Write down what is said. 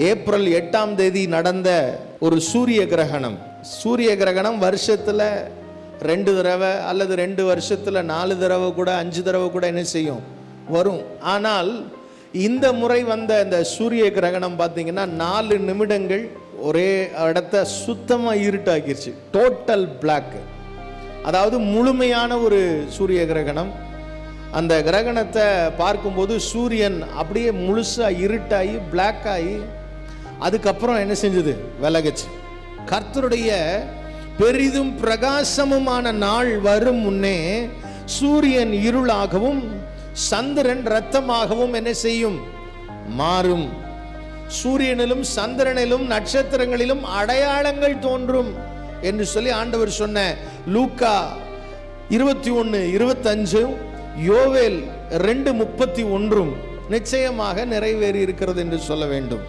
April 8ஆம் தேதி நடந்த ஒரு சூரிய கிரகணம். சூரிய கிரகணம் வருஷத்துல 2 தடவை அல்லது 2 வருஷத்துல 4 தடவை கூட 5 தடவை கூட என்ன செய்யும், வரும். ஆனால் இந்த முறை வந்த இந்த சூரிய கிரகணம் பார்த்தீங்கன்னா 4 நிமிடங்கள் ஒரே இடத்த சுத்தமா இருட்டாக்கிருச்சு. Total black. அதாவது முழுமையான ஒரு சூரிய கிரகணம். அந்த கிரகணத்தை பார்க்கும்போது சூரியன் அப்படியே முழுசா இருட்டாகி பிளாக் ஆகி அதுக்கப்புறம் என்ன செஞ்சது, விலகுச்சு. கர்த்தருடைய பெரிதும் பிரகாசமுமான நாள் வரும் முன்னே சூரியன் இருளாகவும் சந்திரன் இரத்தமாகவும் என்ன செய்யும், மாறும். சூரியனிலும் சந்திரனிலும் நட்சத்திரங்களிலும் அடையாளங்கள் தோன்றும் என்று சொல்லி ஆண்டவர் சொன்ன லூக்கா 21:25 யோவேல் 2:31 நிச்சயமாக நிறைவேறி இருக்கிறது என்று சொல்ல வேண்டும்.